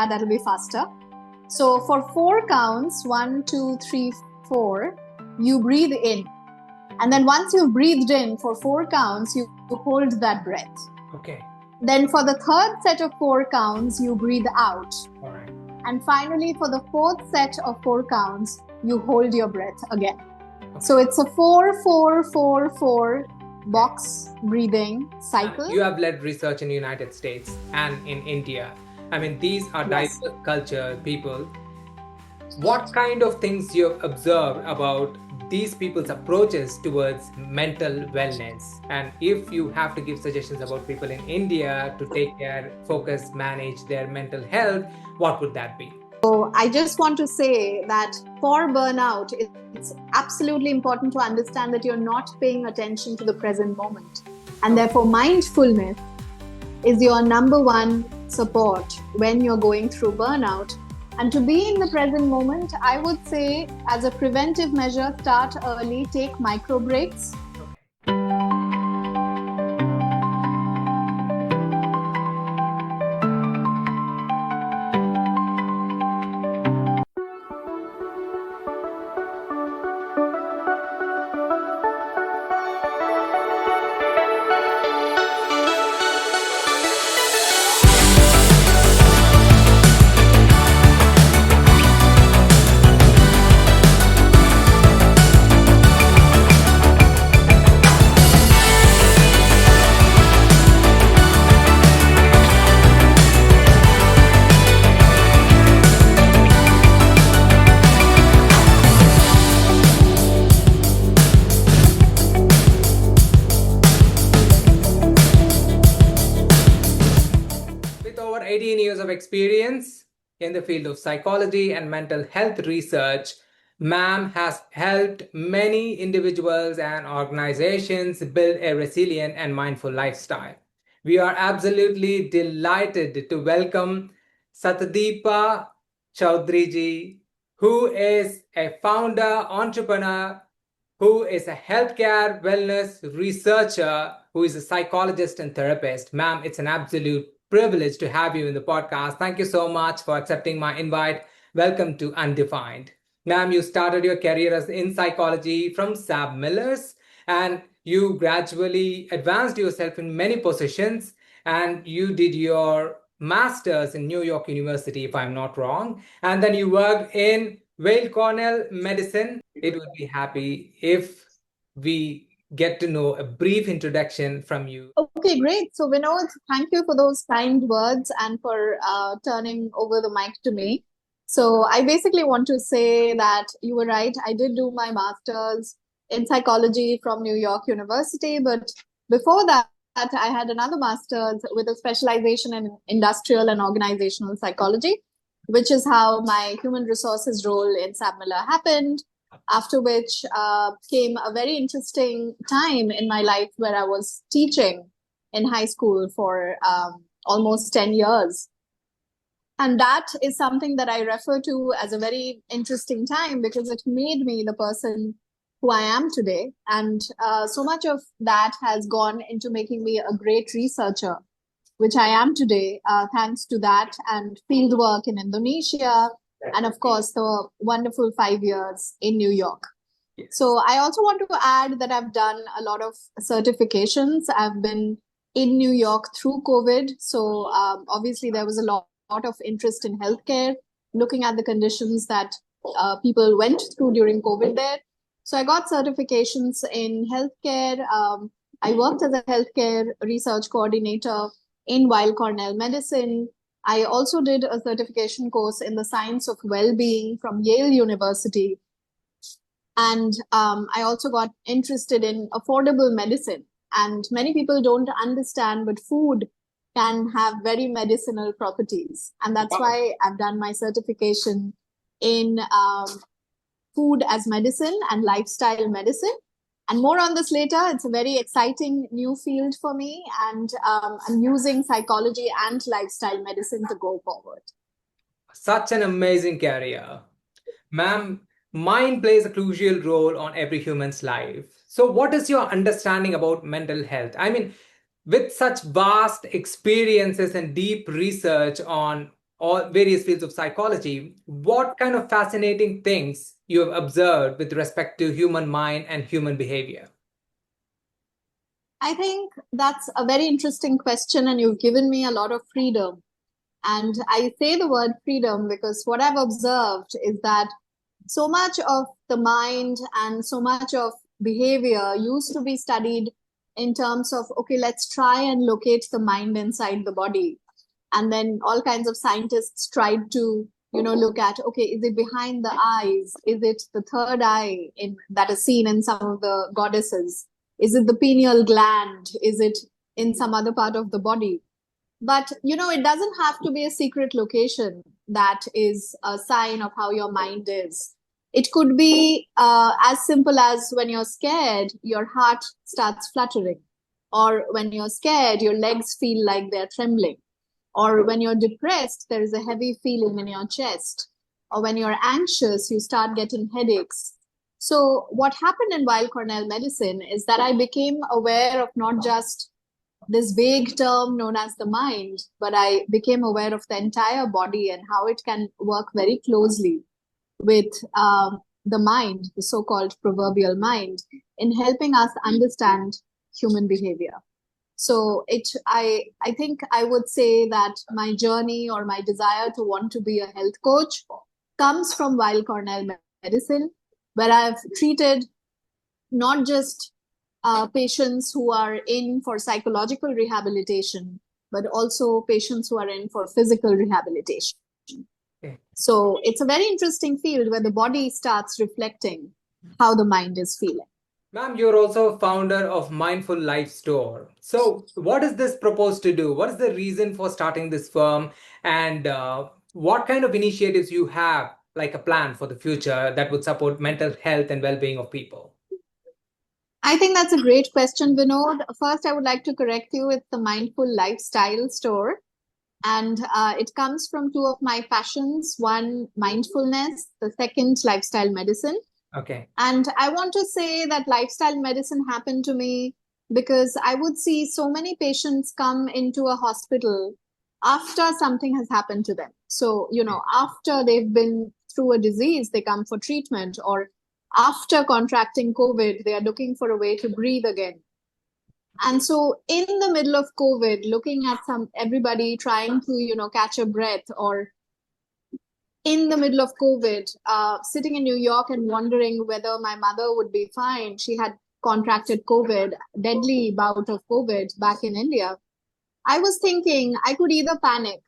that. That'll be faster. So for 4 counts, 1, 2, 3, 4, you breathe in. And then once you've breathed in for 4 counts, you hold that breath. Okay. Then for the third set of 4 counts, you breathe out. All right. And finally, for the fourth set of 4 counts, you hold your breath again. Okay. So it's a 4, 4, 4, 4 box breathing cycle. You have led research in the United States and in India. I mean, these are diverse culture people. What kind of things you have observed about these people's approaches towards mental wellness? And if you have to give suggestions about people in India to take care, focus, manage their mental health, what would that be? So I just want to say that for burnout, it's absolutely important to understand that you're not paying attention to the present moment. And therefore, mindfulness is your number one support when you're going through burnout. And to be in the present moment, I would say as a preventive measure, start early, take micro breaks. With over 18 years of experience in the field of psychology and mental health research, Maam has helped many individuals and organizations build a resilient and mindful lifestyle. We are absolutely delighted to welcome Satadipa Chaudhuri ji, who is a founder, entrepreneur, who is a healthcare wellness researcher, who is a psychologist and therapist. Ma'am, it's an absolute privilege to have you in the podcast. Thank you so much for accepting my invite. Welcome to Undefined. Ma'am, you started your career in psychology from SAB Millers, and you gradually advanced yourself in many positions, and you did your master's in New York University, if I'm not wrong, and then you worked in Yale Cornell Medicine. It would be happy if we get to know a brief introduction from you. Okay, great. So Vinod, thank you for those kind words and for turning over the mic to me. So I basically want to say that you were right. I did do my master's in psychology from New York University, but before that, I had another master's with a specialization in industrial and organizational psychology, which is how my human resources role in SAB Miller happened. After which came a very interesting time in my life where I was teaching in high school for almost 10 years. And that is something that I refer to as a very interesting time because it made me the person who I am today. And so much of that has gone into making me a great researcher, which I am today, thanks to that and field work in Indonesia, and of course, the wonderful 5 years in New York. Yes. So I also want to add that I've done a lot of certifications. I've been in New York through COVID. So obviously there was a lot of interest in healthcare, looking at the conditions that people went through during COVID there. So I got certifications in healthcare. I worked as a healthcare research coordinator in Weill Cornell Medicine. I also did a certification course in the science of well-being from Yale University. And I also got interested in affordable medicine. And many people don't understand, but food can have very medicinal properties. And that's why I've done my certification in food as medicine and lifestyle medicine. And more on this later. It's a very exciting new field for me. And I'm using psychology and lifestyle medicine to go forward. Such an amazing career. Ma'am, mind plays a crucial role on every human's life. So what is your understanding about mental health? I mean, with such vast experiences and deep research on all various fields of psychology, what kind of fascinating things you have observed with respect to human mind and human behavior? I think that's a very interesting question, and you've given me a lot of freedom. And I say the word freedom because what I've observed is that so much of the mind and so much of behavior used to be studied in terms of, okay, let's try and locate the mind inside the body. And then all kinds of scientists tried to, look at, okay, is it behind the eyes? Is it the third eye that is seen in some of the goddesses? Is it the pineal gland? Is it in some other part of the body? But, it doesn't have to be a secret location that is a sign of how your mind is. It could be as simple as when you're scared, your heart starts fluttering. Or when you're scared, your legs feel like they're trembling. Or when you're depressed, there is a heavy feeling in your chest. Or when you're anxious, you start getting headaches. So what happened in Weill Cornell medicine is that I became aware of not just this vague term known as the mind, but I became aware of the entire body and how it can work very closely with the mind, the so-called proverbial mind, in helping us understand human behavior. So I think I would say that my journey or my desire to want to be a health coach comes from Weill Cornell medicine, where I've treated not just patients who are in for psychological rehabilitation, but also patients who are in for physical rehabilitation. Okay. So it's a very interesting field where the body starts reflecting how the mind is feeling. Ma'am, you're also founder of Mindful Life Store. So what is this proposed to do? What is the reason for starting this firm? And what kind of initiatives you have, like a plan for the future that would support mental health and well-being of people? I think that's a great question, Vinod. First, I would like to correct you. It's the Mindful Lifestyle Store. And it comes from two of my passions. One, mindfulness. The second, lifestyle medicine. Okay. And I want to say that lifestyle medicine happened to me because I would see so many patients come into a hospital after something has happened to them. So, after they've been through a disease, they come for treatment, or after contracting COVID, they are looking for a way to breathe again. And so in the middle of COVID, looking at everybody trying to, catch a breath, or in the middle of COVID, sitting in New York and wondering whether my mother would be fine. She had contracted COVID, deadly bout of COVID back in India. I was thinking I could either panic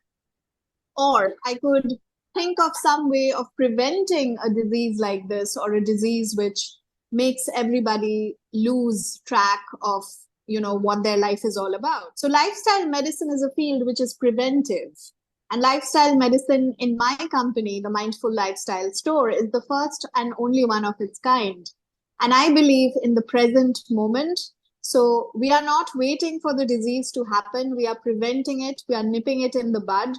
or I could think of some way of preventing a disease like this, or a disease which makes everybody lose track of what their life is all about. So lifestyle medicine is a field which is preventive. And lifestyle medicine in my company, the Mindful Lifestyle Store, is the first and only one of its kind. And I believe in the present moment. So we are not waiting for the disease to happen. We are preventing it. We are nipping it in the bud.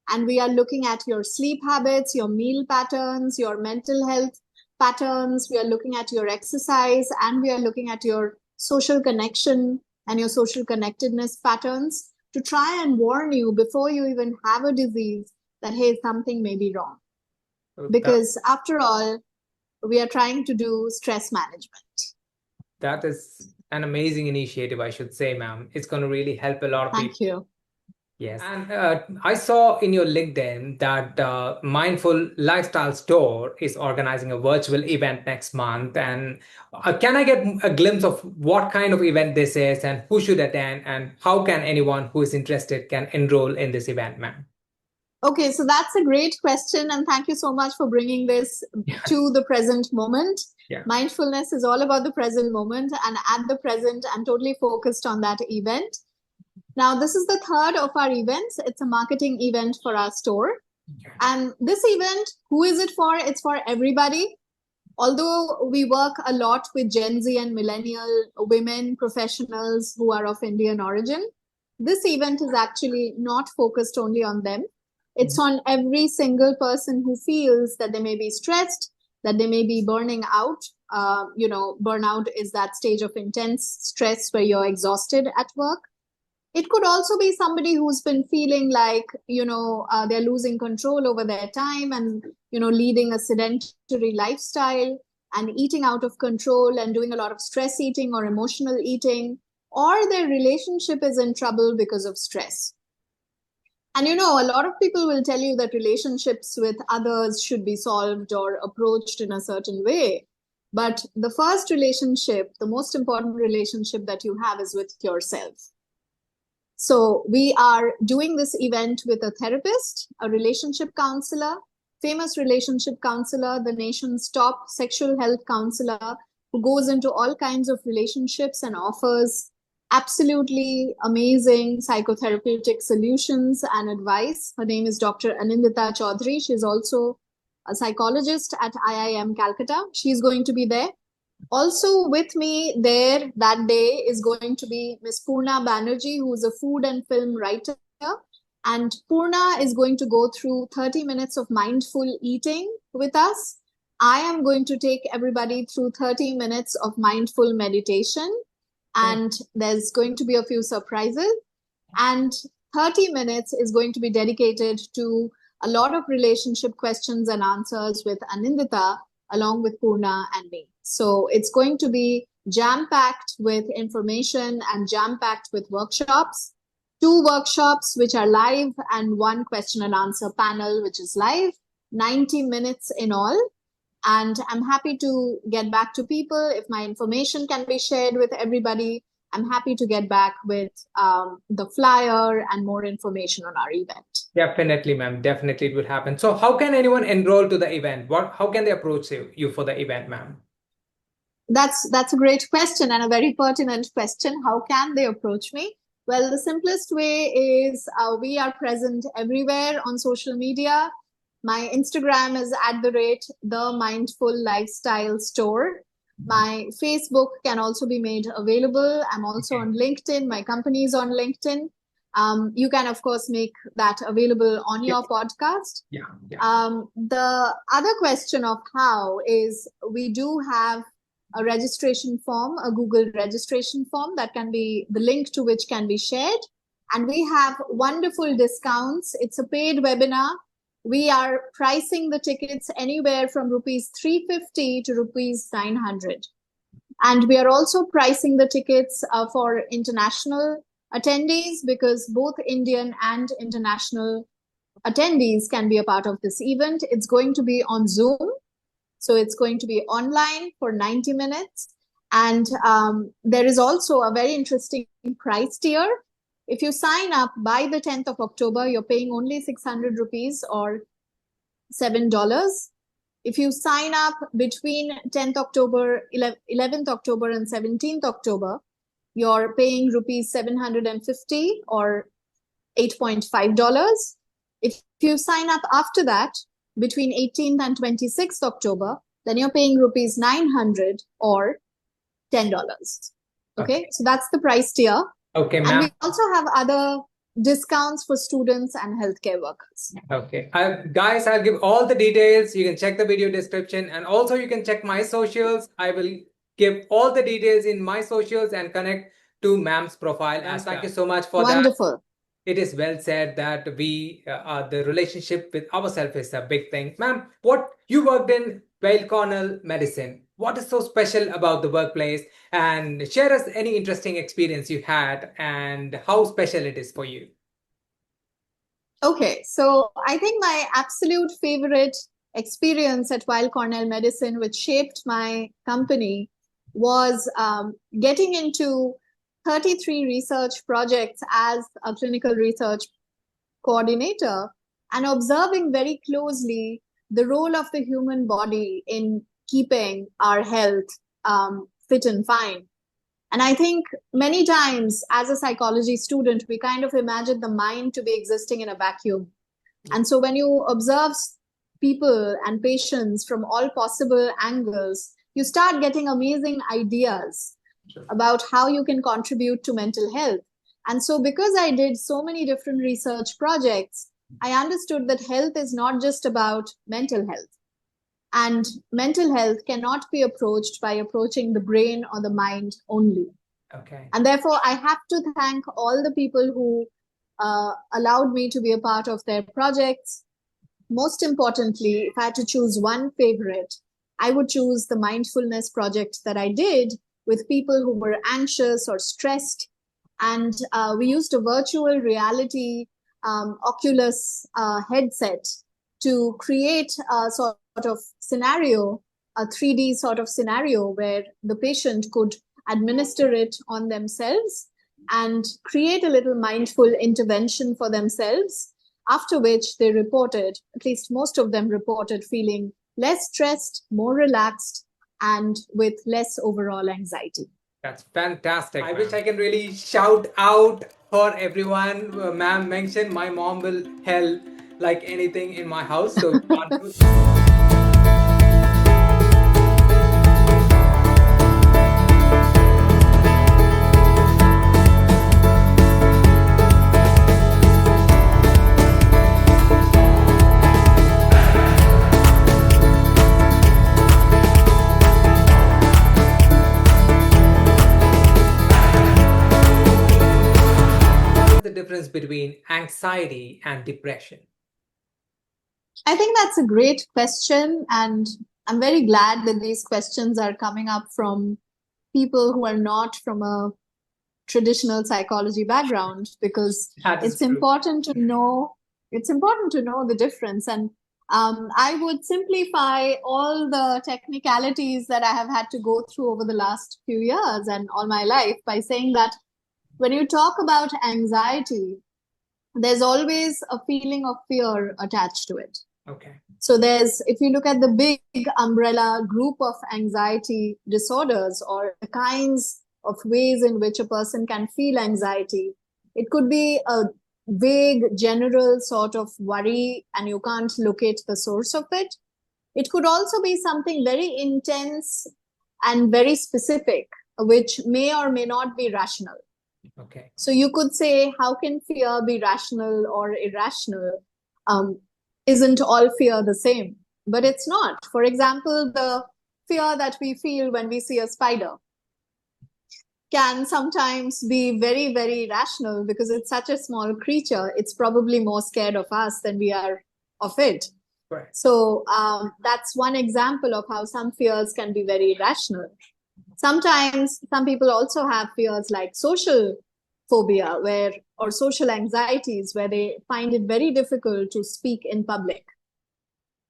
And we are looking at your sleep habits, your meal patterns, your mental health patterns. We are looking at your exercise, and we are looking at your social connection and your social connectedness patterns to try and warn you before you even have a disease that, hey, something may be wrong. Because after all, we are trying to do stress management. That is an amazing initiative, I should say, ma'am. It's going to really help a lot of people. Thank you. Yes. And I saw in your LinkedIn that Mindful Lifestyle Store is organizing a virtual event next month. And can I get a glimpse of what kind of event this is and who should attend, and how can anyone who is interested can enroll in this event, ma'am? Okay, so that's a great question. And thank you so much for bringing this to the present moment. Yeah. Mindfulness is all about the present moment. And at the present, I'm totally focused on that event. Now, this is the third of our events. It's a marketing event for our store. And this event, who is it for? It's for everybody. Although we work a lot with Gen Z and millennial women professionals who are of Indian origin, this event is actually not focused only on them. It's on every single person who feels that they may be stressed, that they may be burning out. Burnout is that stage of intense stress where you're exhausted at work. It could also be somebody who's been feeling like, they're losing control over their time and, leading a sedentary lifestyle and eating out of control and doing a lot of stress eating or emotional eating, or their relationship is in trouble because of stress. And a lot of people will tell you that relationships with others should be solved or approached in a certain way. But the first relationship, the most important relationship that you have is with yourself. So we are doing this event with a therapist, a relationship counselor, famous relationship counselor, the nation's top sexual health counselor, who goes into all kinds of relationships and offers absolutely amazing psychotherapeutic solutions and advice. Her name is Dr. Anindita Chaudhuri. She's also a psychologist at IIM Calcutta. She's going to be there. Also with me there that day is going to be Miss Purna Banerjee, who's a food and film writer. And Purna is going to go through 30 minutes of mindful eating with us. I am going to take everybody through 30 minutes of mindful meditation. And there's going to be a few surprises. And 30 minutes is going to be dedicated to a lot of relationship questions and answers with Anindita, along with Purna and me. So it's going to be jam-packed with information and jam-packed with workshops. 2 workshops which are live and 1 question and answer panel which is live, 90 minutes in all. And I'm happy to get back to people. If my information can be shared with everybody, I'm happy to get back with the flyer and more information on our event. Definitely, ma'am. Definitely it will happen. So how can anyone enroll to the event? How can they approach you for the event, ma'am? That's a great question and a very pertinent question. How can they approach me? Well, the simplest way is we are present everywhere on social media. My Instagram is @the Mindful Lifestyle Store. My Facebook can also be made available. I'm also on LinkedIn. My company is on LinkedIn. You can, of course, make that available on your podcast. Yeah. The other question of how is we do have a registration form, a Google registration form that can be, the link to which can be shared. And we have wonderful discounts. It's a paid webinar. We are pricing the tickets anywhere from rupees 350 to rupees 900. And we are also pricing the tickets for international attendees, because both Indian and international attendees can be a part of this event. It's going to be on Zoom. So it's going to be online for 90 minutes. And there is also a very interesting price tier. If you sign up by the 10th of October, you're paying only 600 rupees or $7. If you sign up between 10th October, 11th October and 17th October, you're paying rupees 750 or $8.5. If you sign up after that, between 18th and 26th October, then you're paying rupees 900 or $10. Okay, so that's the price tier. Okay, ma'am. And we also have other discounts for students and healthcare workers. Okay, guys, I'll give all the details. You can check the video description, and also you can check my socials. I will give all the details in my socials and connect to Ma'am's profile. And thank you so much for that. Wonderful. It is well said that the relationship with ourselves is a big thing. Ma'am, what you worked in Weill Cornell Medicine, what is so special about the workplace? And share us any interesting experience you had and how special it is for you. Okay, so I think my absolute favorite experience at Weill Cornell Medicine, which shaped my company, was getting into 33 research projects as a clinical research coordinator and observing very closely the role of the human body in keeping our health fit and fine. And I think many times as a psychology student, we kind of imagine the mind to be existing in a vacuum. And so when you observe people and patients from all possible angles, you start getting amazing ideas about how you can contribute to mental health. And so because I did so many different research projects, I understood that health is not just about mental health. And mental health cannot be approached by approaching the brain or the mind only. Okay. And therefore, I have to thank all the people who allowed me to be a part of their projects. Most importantly, if I had to choose one favorite, I would choose the mindfulness project that I did with people who were anxious or stressed. And we used a virtual reality Oculus headset to create a sort of scenario, a 3D sort of scenario where the patient could administer it on themselves and create a little mindful intervention for themselves, after which they reported, at least most of them reported, feeling less stressed, more relaxed, and with less overall anxiety. That's fantastic. I wish I can really shout out for everyone. Ma'am mentioned my mom will help like anything in my house. So we want to. The difference between anxiety and depression? I think that's a great question, and I'm very glad that these questions are coming up from people who are not from a traditional psychology background, because it's important to know the difference. And I would simplify all the technicalities that I have had to go through over the last few years and all my life by saying that when you talk about anxiety, there's always a feeling of fear attached to it. Okay. So if you look at the big umbrella group of anxiety disorders, or the kinds of ways in which a person can feel anxiety, it could be a vague, general sort of worry and you can't locate the source of it. It could also be something very intense and very specific, which may or may not be rational. Okay. So you could say, how can fear be rational or irrational? Isn't all fear the same? But it's not. For example, the fear that we feel when we see a spider can sometimes be very, very rational because it's such a small creature. It's probably more scared of us than we are of it. Right. So that's one example of how some fears can be very rational. Sometimes some people also have fears like social phobia or social anxieties, where they find it very difficult to speak in public.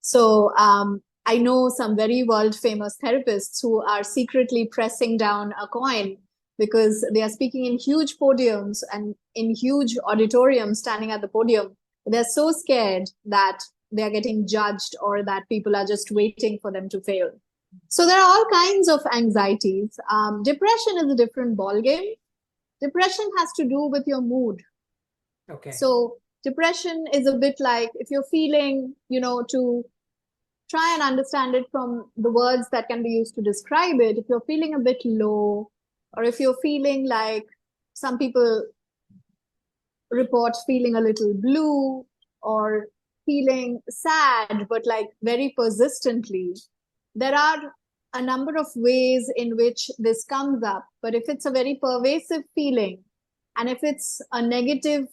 So I know some very world famous therapists who are secretly pressing down a coin because they are speaking in huge podiums and in huge auditoriums, standing at the podium. They're so scared that they are getting judged or that people are just waiting for them to fail. So there are all kinds of anxieties. Depression is a different ballgame. Depression has to do with your mood. Okay. So depression is a bit like, if you're feeling, to try and understand it from the words that can be used to describe it, if you're feeling a bit low, or if you're feeling like, some people report feeling a little blue or feeling sad, but like very persistently, there are a number of ways in which this comes up. But if it's a very pervasive feeling, and if it's a negative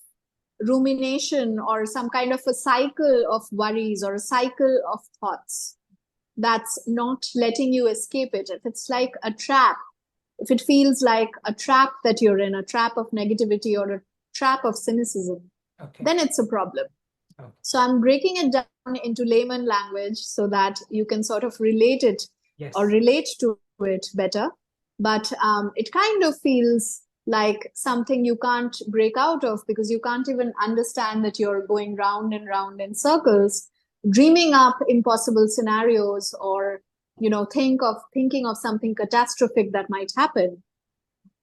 rumination or some kind of a cycle of worries or a cycle of thoughts that's not letting you escape it, if it's like a trap, if it feels like a trap that you're in, a trap of negativity or a trap of cynicism, then it's a problem. Okay. So I'm breaking it down into layman language so that you can sort of relate it or relate to it better. But it kind of feels like something you can't break out of, because you can't even understand that you're going round and round in circles, dreaming up impossible scenarios, or thinking of something catastrophic that might happen,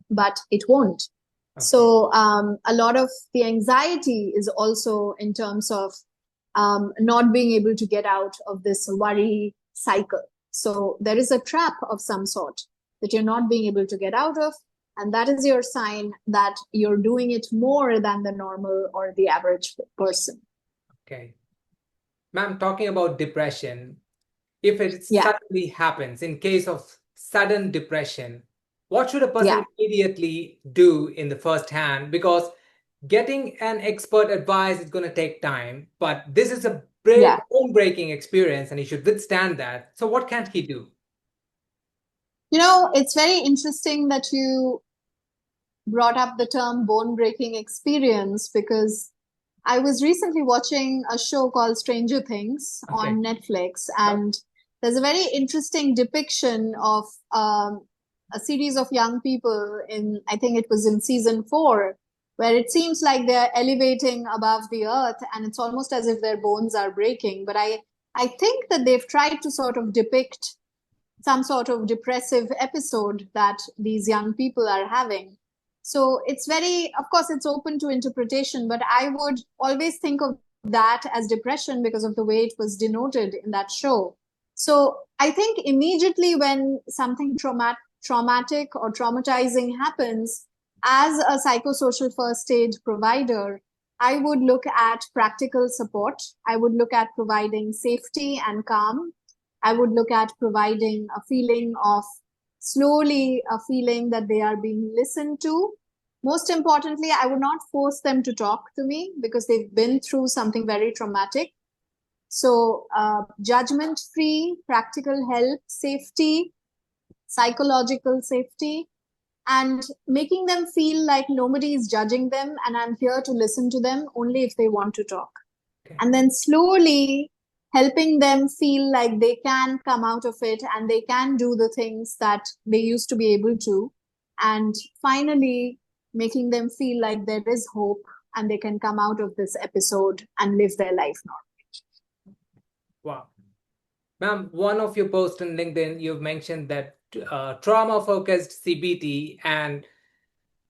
but it won't. Okay. So a lot of the anxiety is also in terms of not being able to get out of this worry cycle. So there is a trap of some sort that you're not being able to get out of, and that is your sign that you're doing it more than the normal or the average person. Okay. Ma'am, talking about depression, if it suddenly happens, in case of sudden depression, what should a person immediately do in the first hand? Because getting an expert advice is going to take time, but this is a home-breaking experience and he should withstand that. So what can he do? It's very interesting that you brought up the term bone-breaking experience, because I was recently watching a show called Stranger Things on Netflix, and there's a very interesting depiction of a series of young people I think it was in season 4, where it seems like they're elevating above the earth and it's almost as if their bones are breaking. But I think that they've tried to sort of depict some sort of depressive episode that these young people are having. So it's of course, it's open to interpretation, but I would always think of that as depression because of the way it was denoted in that show. So I think immediately when something traumatic or traumatizing happens, as a psychosocial first aid provider, I would look at practical support. I would look at providing safety and calm. I would look at providing a feeling of slowly a feeling that they are being listened to. Most importantly, I would not force them to talk to me because they've been through something very traumatic. So judgment-free, practical help, safety, psychological safety, and making them feel like nobody is judging them and I'm here to listen to them only if they want to talk. And then slowly helping them feel like they can come out of it and they can do the things that they used to be able to. And finally, making them feel like there is hope and they can come out of this episode and live their life normally. Wow. Ma'am, one of your posts on LinkedIn, you've mentioned that trauma-focused CBT and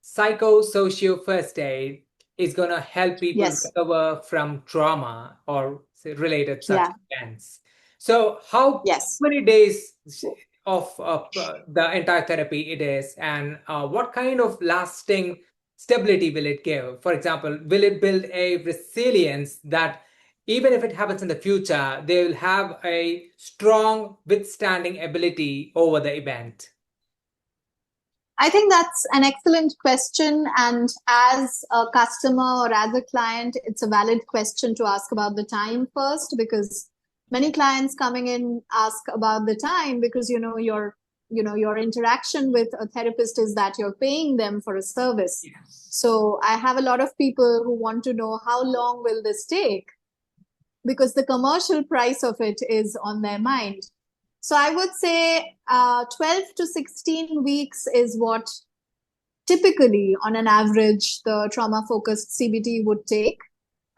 psychosocial first aid is going to help people recover from trauma or related such events. So how many days of the entire therapy it is, and what kind of lasting stability will it give? For example, will it build a resilience that even if it happens in the future, they will have a strong withstanding ability over the event? I think that's an excellent question. And as a customer or as a client, it's a valid question to ask about the time first, because many clients coming in ask about the time because, your interaction with a therapist is that you're paying them for a service. So I have a lot of people who want to know how long will this take, because the commercial price of it is on their mind. So I would say 12 to 16 weeks is what typically, on an average, the trauma-focused CBT would take.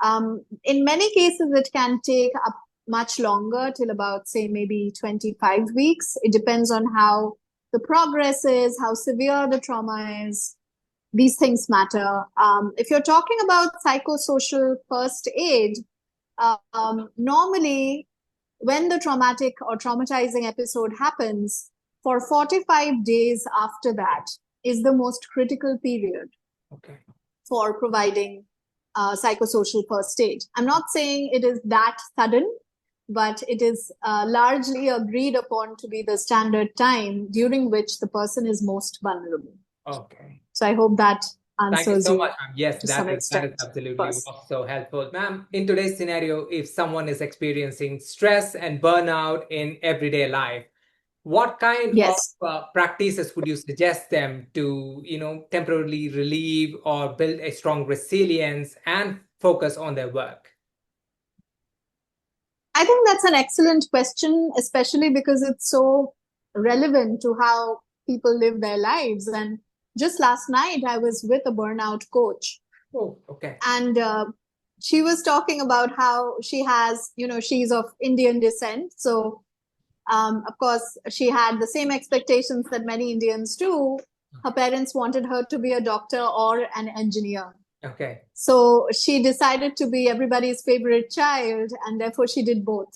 In many cases, it can take up much longer, till about, say, maybe 25 weeks. It depends on how the progress is, how severe the trauma is. These things matter. If you're talking about psychosocial first aid, normally, when the traumatic or traumatizing episode happens, for 45 days after that is the most critical period for providing psychosocial first aid. I'm not saying it is that sudden, but it is largely agreed upon to be the standard time during which the person is most vulnerable. So I hope that answers Thank you so much, ma'am. Yes, that is absolutely so helpful. Ma'am, in today's scenario, if someone is experiencing stress and burnout in everyday life, what kind of practices would you suggest them to, temporarily relieve or build a strong resilience and focus on their work? I think that's an excellent question, especially because it's so relevant to how people live their lives. And just last night, I was with a burnout coach. And she was talking about how she has, she's of Indian descent. So, of course, she had the same expectations that many Indians do. Her parents wanted her to be a doctor or an engineer. So she decided to be everybody's favorite child, and therefore she did both.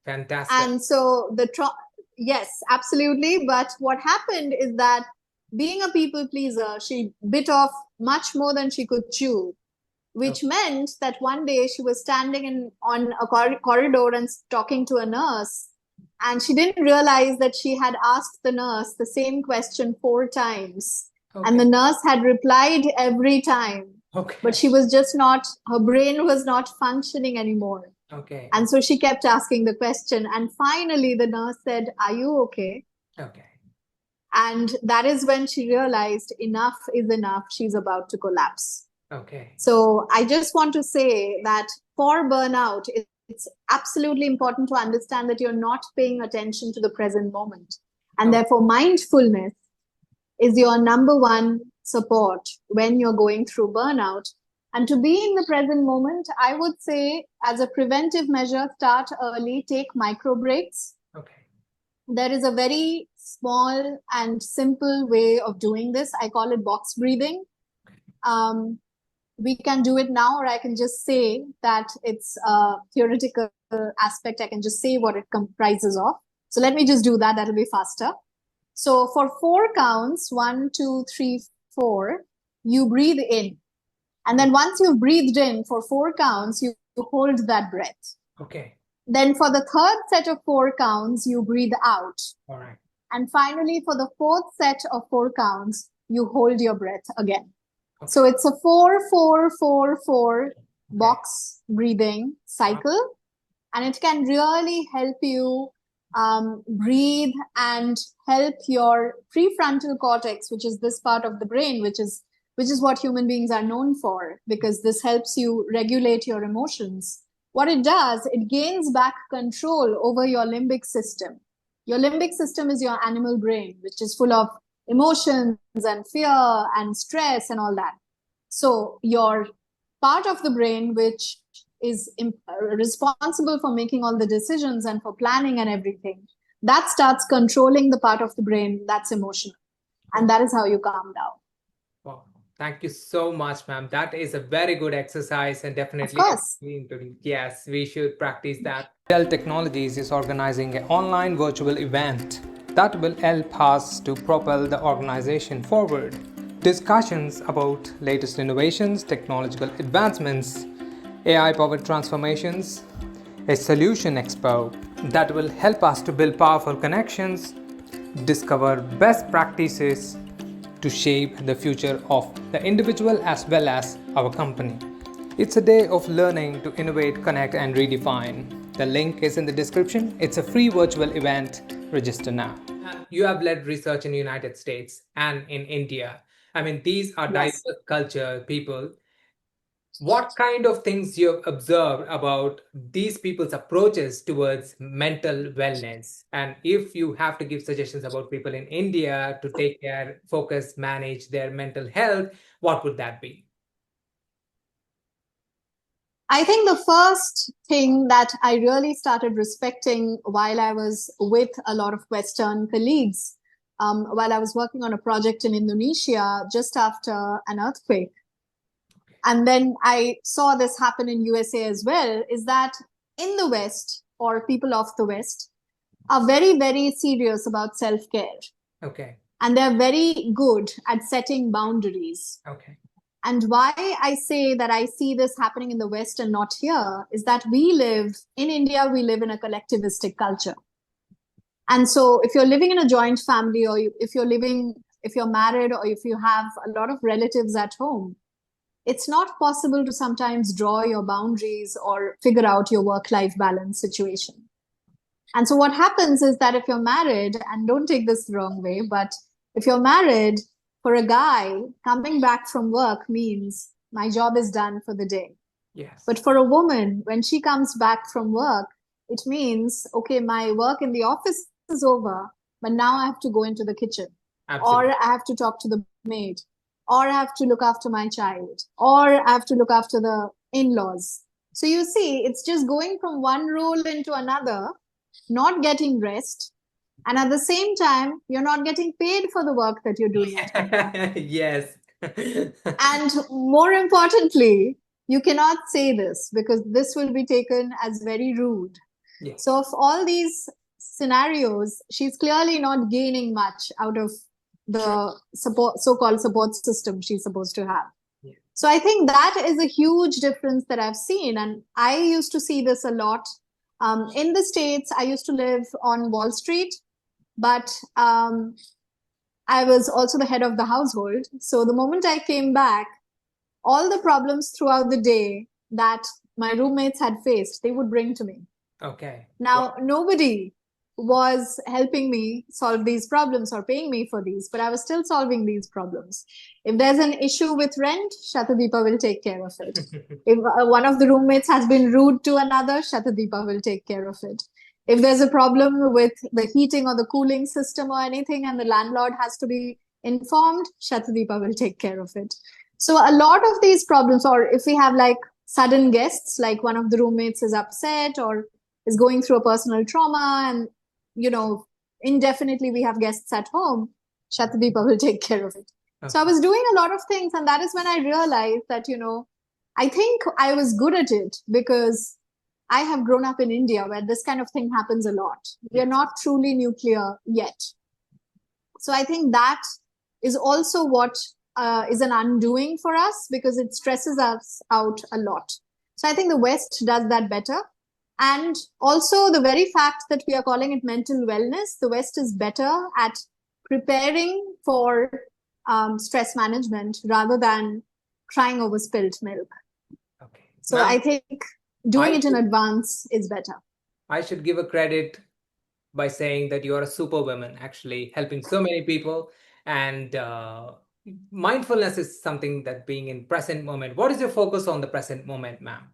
Fantastic. And so yes, absolutely. But what happened is that, being a people pleaser, she bit off much more than she could chew, which meant that one day she was standing on a corridor and talking to a nurse, And she didn't realize that she had asked the nurse the same question 4 times. And the Okay. nurse had replied every time. But Okay. she was just not, her brain was not functioning anymore. Okay. And so she kept asking the question. And finally, the nurse said, "Are you okay?" Okay. And that is when she realized enough is enough. She's about to collapse. Okay. So I just want to say that for burnout, it's absolutely important to understand that you're not paying attention to the present moment. And Okay. therefore, mindfulness is your number one support when you're going through burnout. And to be in the present moment, I would say, as a preventive measure, start early, take micro breaks. Okay. There is a very small and simple way of doing this. I call it box breathing. We can do it now, or I can just say that it's a theoretical aspect. I can just say what it comprises of. So let me just do that. That'll be faster. So for 4 counts, 1, 2, 3, 4, you breathe in. And then once you've breathed in for 4 counts, you hold that breath. Okay. Then for the third set of 4 counts, you breathe out. All right. And finally, for the fourth set of 4 counts, you hold your breath again. Okay. So it's a 4-4-4-4 box breathing cycle. And it can really help you breathe and help your prefrontal cortex, which is this part of the brain, which is what human beings are known for, because this helps you regulate your emotions. What it does, it gains back control over your limbic system. Your limbic system is your animal brain, which is full of emotions and fear and stress and all that. So your part of the brain, which is responsible for making all the decisions and for planning and everything, that starts controlling the part of the brain that's emotional. And that is how you calm down. Wow. Thank you so much, ma'am. That is a very good exercise, and definitely, Of course. yes, we should practice that. Yale Technologies is organizing an online virtual event that will help us to propel the organization forward. Discussions about latest innovations, technological advancements, AI-powered transformations, a solution expo that will help us to build powerful connections, discover best practices to shape the future of the individual as well as our company. It's a day of learning to innovate, connect, and redefine. The link is in the description. It's a free virtual event. Register now. You have led research in the United States and in India. I mean, these are diverse culture people. What kind of things you have observed about these people's approaches towards mental wellness? And if you have to give suggestions about people in India to take care, focus, manage their mental health, what would that be? I think the first thing that I really started respecting while I was with a lot of Western colleagues, while I was working on a project in Indonesia just after an earthquake, and then I saw this happen in USA as well, is that in the West, or people of the West, are very, very serious about self-care. Okay. And they're very good at setting boundaries. Okay. And why I say that I see this happening in the West and not here is that in India, we live in a collectivistic culture. And so if you're living in a joint family, or if you're married, or if you have a lot of relatives at home, it's not possible to sometimes draw your boundaries or figure out your work-life balance situation. And so what happens is that if you're married, and don't take this the wrong way, but if you're married, for a guy, coming back from work means my job is done for the day. Yes. But for a woman, when she comes back from work, it means, okay, my work in the office is over, but now I have to go into the kitchen. Absolutely. Or I have to talk to the maid, or I have to look after my child, or I have to look after the in-laws. So you see, it's just going from one role into another, not getting rest. And at the same time, you're not getting paid for the work that you're doing at home. Yes. And more importantly, you cannot say this because this will be taken as very rude. Yes. So of all these scenarios, she's clearly not gaining much out of the so-called support system she's supposed to have. Yeah. So I think that is a huge difference that I've seen. And I used to see this a lot In the States, I used to live on Wall Street, but I was also the head of the household. So the moment I came back, all the problems throughout the day that my roommates had faced, they would bring to me. Okay. Now, nobody was helping me solve these problems or paying me for these, but I was still solving these problems. If there's an issue with rent, Satadipa will take care of it. If one of the roommates has been rude to another, Satadipa will take care of it. If there's a problem with the heating or the cooling system or anything and the landlord has to be informed, Satadipa will take care of it. So a lot of these problems, or if we have like sudden guests, like one of the roommates is upset or is going through a personal trauma and, indefinitely we have guests at home, Satadipa will take care of it. Okay. So I was doing a lot of things, and that is when I realized that, I think I was good at it because I have grown up in India where this kind of thing happens a lot. We are not truly nuclear yet. So I think that is also what is an undoing for us because it stresses us out a lot. So I think the West does that better. And also the very fact that we are calling it mental wellness, the West is better at preparing for stress management rather than crying over spilled milk. Okay. So I think doing it in advance is better. I should give a credit by saying that you are a superwoman, actually helping so many people. And mindfulness is something that being in present moment. What is your focus on the present moment, ma'am?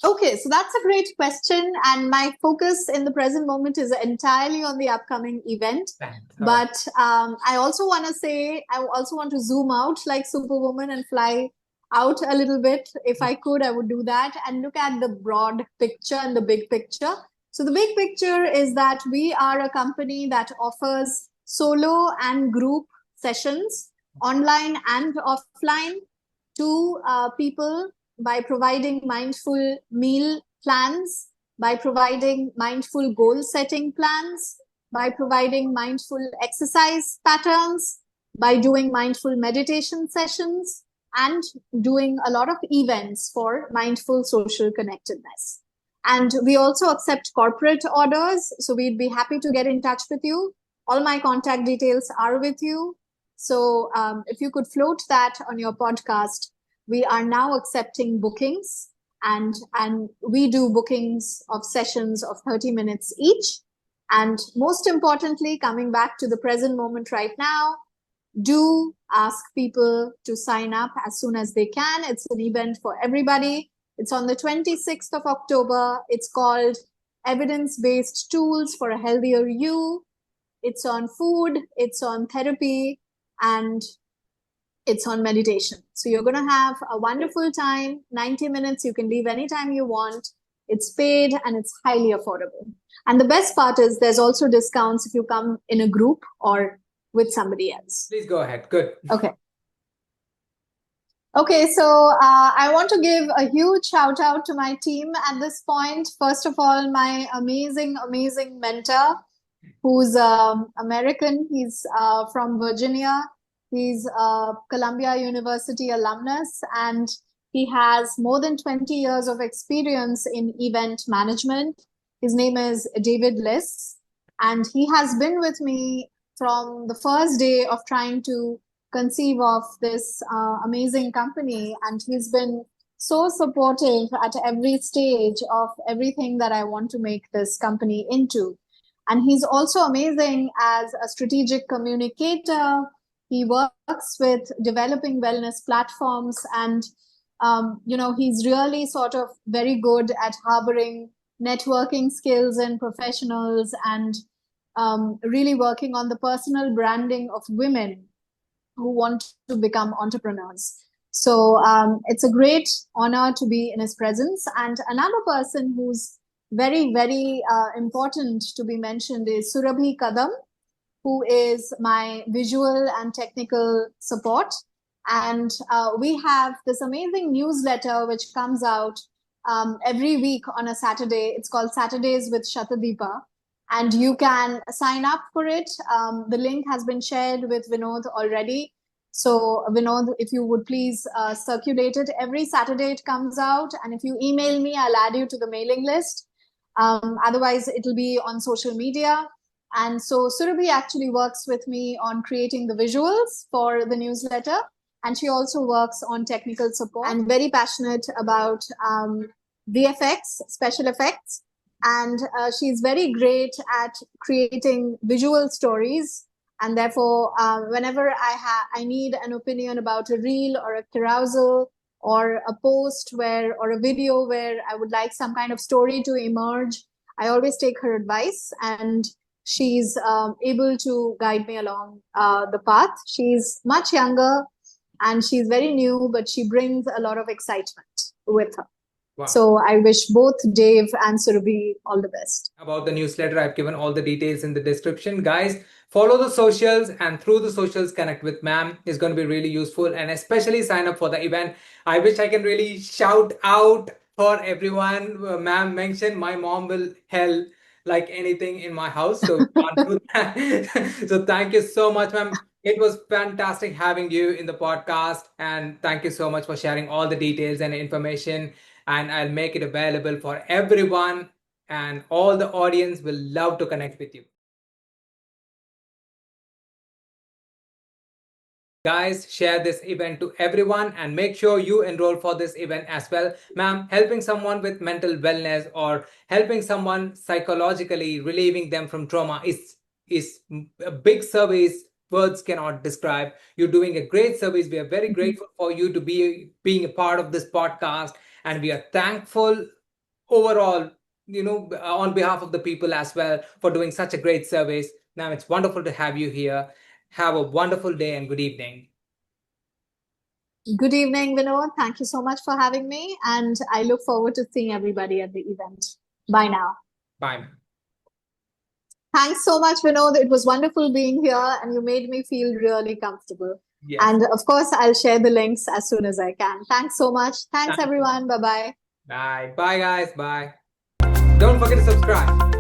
Okay, so that's a great question. And my focus in the present moment is entirely on the upcoming event. But I also want to say, I also want to zoom out like Superwoman and fly out a little bit. If I could, I would do that and look at the broad picture and the big picture. So the big picture is that we are a company that offers solo and group sessions, online and offline, to people by providing mindful meal plans, by providing mindful goal setting plans, by providing mindful exercise patterns, by doing mindful meditation sessions, and doing a lot of events for mindful social connectedness. And we also accept corporate orders, so we'd be happy to get in touch with you. All my contact details are with you. So if you could float that on your podcast, we are now accepting bookings, and we do bookings of sessions of 30 minutes each. And most importantly, coming back to the present moment right now, do ask people to sign up as soon as they can. It's an event for everybody. It's on the 26th of October. It's called Evidence-Based Tools for a Healthier You. It's on food, it's on therapy, and it's on meditation. So you're going to have a wonderful time, 90 minutes. You can leave anytime you want. It's paid and it's highly affordable. And the best part is there's also discounts if you come in a group or with somebody else. Please go ahead. Good. Okay, so I want to give a huge shout out to my team at this point. First of all, my amazing, amazing mentor, who's American. He's from Virginia. He's a Columbia University alumnus, and he has more than 20 years of experience in event management. His name is David Liss, and he has been with me from the first day of trying to conceive of this amazing company. And he's been so supportive at every stage of everything that I want to make this company into. And he's also amazing as a strategic communicator. He works with developing wellness platforms, and he's really sort of very good at harboring networking skills and professionals, and really working on the personal branding of women who want to become entrepreneurs. So it's a great honor to be in his presence. And another person who's very, very important to be mentioned is Surabhi Kadam, who is my visual and technical support. And we have this amazing newsletter which comes out every week on a Saturday. It's called Saturdays with Satadipa. And you can sign up for it. The link has been shared with Vinod already. So, Vinod, if you would please circulate it. Every Saturday it comes out. And if you email me, I'll add you to the mailing list. Otherwise, it'll be on social media. And so Surabhi actually works with me on creating the visuals for the newsletter. And she also works on technical support and very passionate about VFX, special effects. And she's very great at creating visual stories. And therefore, whenever I need an opinion about a reel or a carousel or a post or a video where I would like some kind of story to emerge, I always take her advice, and she's able to guide me along the path. She's much younger and she's very new, but she brings a lot of excitement with her. Wow. So I wish both Dave and Surabhi all the best. About the newsletter, I've given all the details in the description. Guys, follow the socials, and through the socials, connect with Maam. Is going to be really useful, and especially sign up for the event. I wish I can really shout out for everyone. Maam mentioned my mom will help like anything in my house. So can't do that. So thank you so much, Maam. It was fantastic having you in the podcast, and thank you so much for sharing all the details and information. And I'll make it available for everyone, and all the audience will love to connect with you. Guys, share this event to everyone and make sure you enroll for this event as well. Ma'am, helping someone with mental wellness or helping someone psychologically relieving them from trauma is a big service words cannot describe. You're doing a great service. We are very grateful for you to being a part of this podcast, and we are thankful overall, on behalf of the people as well, for doing such a great service. Now, it's wonderful to have you here. Have a wonderful day and good evening. Good evening, Vinod. Thank you so much for having me, and I look forward to seeing everybody at the event. Bye now. Bye. Thanks so much, Vinod. It was wonderful being here, and you made me feel really comfortable. Yes. And of course, I'll share the links as soon as I can. Thanks so much. Thanks, everyone. Bye-bye. Bye. Bye, guys. Bye. Don't forget to subscribe.